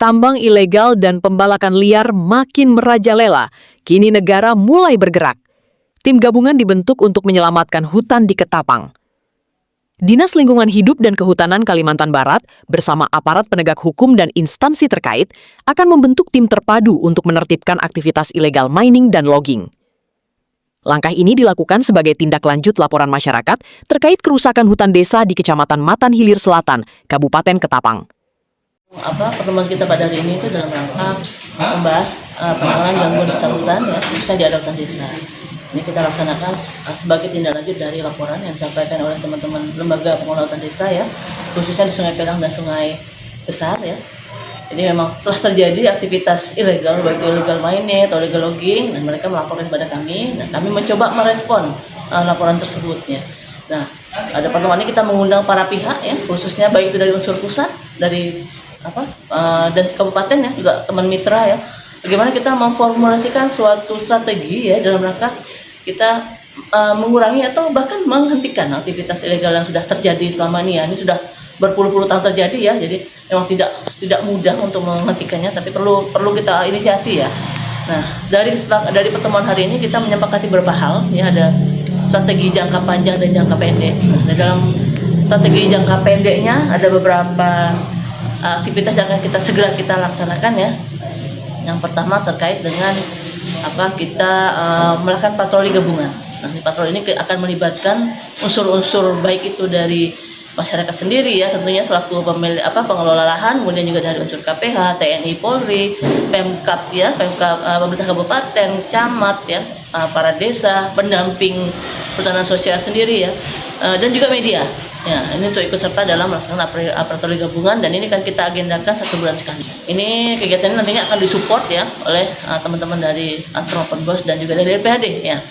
Tambang ilegal dan pembalakan liar makin merajalela. Kini negara mulai bergerak. Tim gabungan dibentuk untuk menyelamatkan hutan di Ketapang. Dinas Lingkungan Hidup dan Kehutanan Kalimantan Barat bersama aparat penegak hukum dan instansi terkait akan membentuk tim terpadu untuk menertibkan aktivitas ilegal mining dan logging. Langkah ini dilakukan sebagai tindak lanjut laporan masyarakat terkait kerusakan hutan desa di Kecamatan Matan Hilir Selatan, Kabupaten Ketapang. Pertemuan kita pada hari ini itu dalam rangka membahas penanganan gangguan kebakaran hutan ya, khususnya di area hutan desa. Ini kita laksanakan sebagai tindak lanjut dari laporan yang disampaikan oleh teman-teman lembaga pengelola hutan desa ya, khususnya di Sungai Perang dan Sungai Besar ya. Jadi memang telah terjadi aktivitas ilegal, baik illegal mining atau illegal logging, dan mereka melaporkan kepada kami. Nah, kami mencoba merespon laporan tersebut ya. Nah, pada pertemuan ini kita mengundang para pihak ya, khususnya baik itu dari unsur pusat, dari dan kabupaten ya, juga teman mitra ya. Bagaimana kita memformulasikan suatu strategi ya dalam rangka kita mengurangi atau bahkan menghentikan aktivitas ilegal yang sudah terjadi selama ini ya. Ini sudah berpuluh-puluh tahun terjadi ya. Jadi memang tidak mudah untuk menghentikannya, tapi perlu kita inisiasi ya. Nah, dari pertemuan hari ini kita menyepakati beberapa hal ya, ada strategi jangka panjang dan jangka pendek. Nah, dalam strategi jangka pendeknya ada beberapa aktivitas yang akan segera kita laksanakan ya. Yang pertama terkait dengan kita melakukan patroli gabungan. Nah, patroli ini akan melibatkan unsur-unsur baik itu dari masyarakat sendiri ya, tentunya selaku pengelola lahan, kemudian juga dari unsur KPH, TNI, Polri, Pemkab ya, pemerintah kabupaten, camat ya, para desa, pendamping perhutanan sosial sendiri ya, dan juga media. Ya, ini untuk ikut serta dalam melaksanakan patroli gabungan, dan ini kan kita agendakan 1 bulan sekali. Ini kegiatan ini nantinya akan disupport ya oleh teman-teman dari Antropos dan juga dari LPHD ya.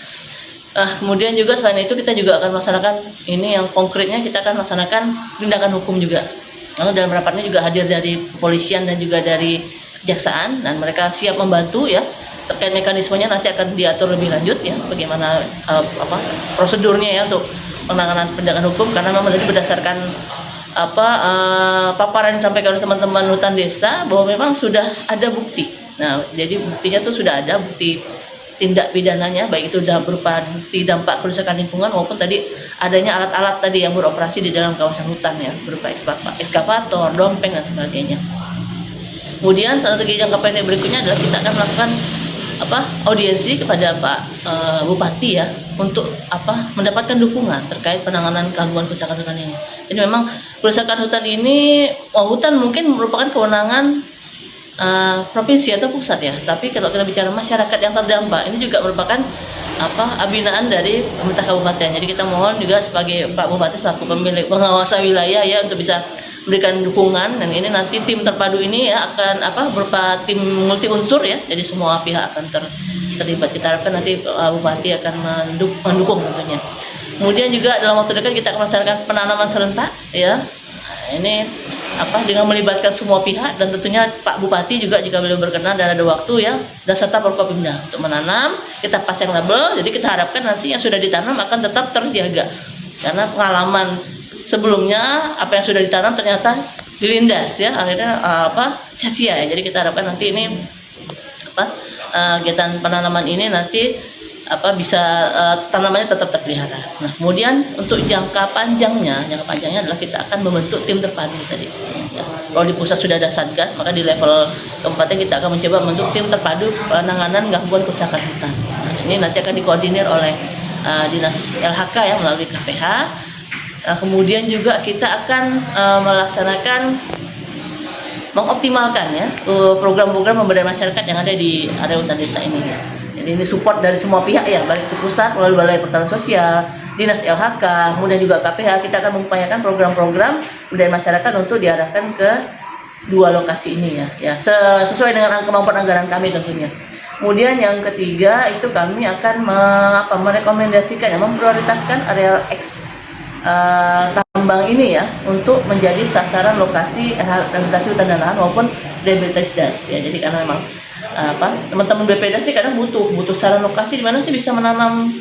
Kemudian juga selain itu kita juga akan melaksanakan ini yang konkretnya, kita akan melaksanakan tindakan hukum juga. Lalu dalam rapatnya juga hadir dari kepolisian dan juga dari kejaksaan, dan mereka siap membantu ya. Terkait mekanismenya nanti akan diatur lebih lanjut ya, bagaimana prosedurnya ya untuk penanganan tindakan hukum, karena memang tadi berdasarkan paparan yang disampaikan oleh teman-teman hutan desa bahwa memang sudah ada bukti. Nah, jadi buktinya itu sudah ada bukti tindak pidananya, baik itu berupa bukti dampak kerusakan lingkungan maupun tadi adanya alat-alat tadi yang beroperasi di dalam kawasan hutan ya, berupa ekskavator, dompeng dan sebagainya. Kemudian strategi jangka pendek berikutnya adalah kita akan melakukan audiensi kepada Pak Bupati ya, untuk mendapatkan dukungan terkait penanganan gangguan kerusakan hutan ini. Jadi memang kerusakan hutan ini, hutan mungkin merupakan kewenangan provinsi atau pusat ya, tapi kalau kita bicara masyarakat yang terdampak, ini juga merupakan binaan dari pemerintah kabupaten. Jadi kita mohon juga sebagai Pak Bupati selaku pemilik pengawas wilayah ya, untuk bisa memberikan dukungan, dan ini nanti tim terpadu ini ya akan berupa tim multi unsur ya, jadi semua pihak akan terlibat. Kita harapkan nanti Bupati akan mendukung tentunya. Kemudian juga dalam waktu dekat kita akan melaksanakan penanaman serentak ya. Ini dengan melibatkan semua pihak, dan tentunya Pak Bupati juga jika beliau berkenan dan ada waktu ya, dan serta Forkopimda untuk menanam. Kita pasang label, jadi kita harapkan nanti yang sudah ditanam akan tetap terjaga, karena pengalaman sebelumnya apa yang sudah ditanam ternyata dilindas ya, akhirnya sia-sia ya. Jadi kita harapkan nanti ini kegiatan penanaman ini nanti bisa tanamannya tetap terpelihara. Nah, kemudian untuk jangka panjangnya adalah kita akan membentuk tim terpadu tadi. Ya, kalau di pusat sudah ada satgas, maka di level kabupaten kita akan mencoba membentuk tim terpadu penanganan gangguan kerusakan hutan. Nah, ini nanti akan dikoordinir oleh Dinas LHK ya, melalui KPH. Kemudian juga kita akan melaksanakan mengoptimalkan ya program-program pemberdayaan masyarakat yang ada di area hutan desa ini. Jadi ini support dari semua pihak ya, baik itu pusat melalui Balai Perhutanan Sosial, Dinas LHK, kemudian juga KPH. Kita akan mengupayakan program-program pemberdayaan masyarakat untuk diarahkan ke 2 lokasi ini ya, sesuai dengan kemampuan anggaran kami tentunya. Kemudian yang ketiga itu kami akan merekomendasikan memprioritaskan areal tambang ini ya untuk menjadi sasaran lokasi rehabilitasi hutan dan lahan maupun rehabilitasi das ya. Jadi karena memang teman-teman BPDAS ini kadang butuh saran lokasi di mana sih bisa menanam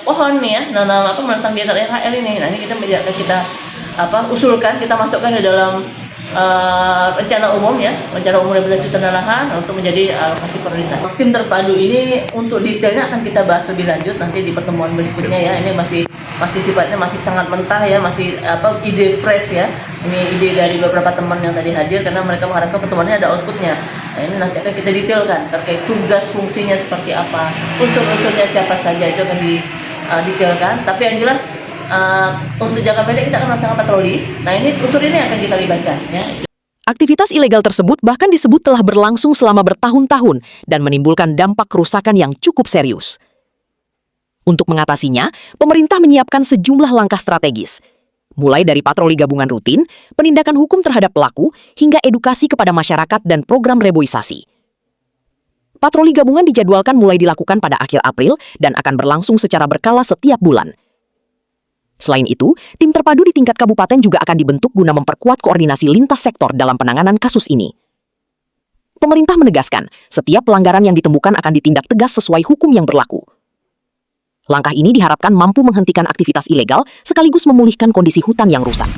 pohon nih ya, menanam menanam di RHL ini. Nah, ini kita usulkan, kita masukkan di dalam rencana umum ya, rencana umum rehabilitasi hutan dan lahan untuk menjadi alokasi prioritas. Tim terpadu ini untuk detailnya akan kita bahas lebih lanjut nanti di pertemuan berikutnya ya. Ini masih sifatnya masih sangat mentah ya, masih ide fresh ya. Ini ide dari beberapa teman yang tadi hadir karena mereka mengharapkan pertemuannya ada outputnya. Nah, ini nanti akan kita detailkan terkait tugas fungsinya seperti apa, unsur-unsurnya siapa saja itu akan detailkan. Tapi yang jelas untuk jangka pendek kita akan melaksanakan patroli. Nah, ini unsur ini akan kita libatkan ya. Aktivitas ilegal tersebut bahkan disebut telah berlangsung selama bertahun-tahun dan menimbulkan dampak kerusakan yang cukup serius. Untuk mengatasinya, pemerintah menyiapkan sejumlah langkah strategis, mulai dari patroli gabungan rutin, penindakan hukum terhadap pelaku, hingga edukasi kepada masyarakat dan program reboisasi. Patroli gabungan dijadwalkan mulai dilakukan pada akhir April dan akan berlangsung secara berkala setiap bulan. Selain itu, tim terpadu di tingkat kabupaten juga akan dibentuk guna memperkuat koordinasi lintas sektor dalam penanganan kasus ini. Pemerintah menegaskan, setiap pelanggaran yang ditemukan akan ditindak tegas sesuai hukum yang berlaku. Langkah ini diharapkan mampu menghentikan aktivitas ilegal sekaligus memulihkan kondisi hutan yang rusak.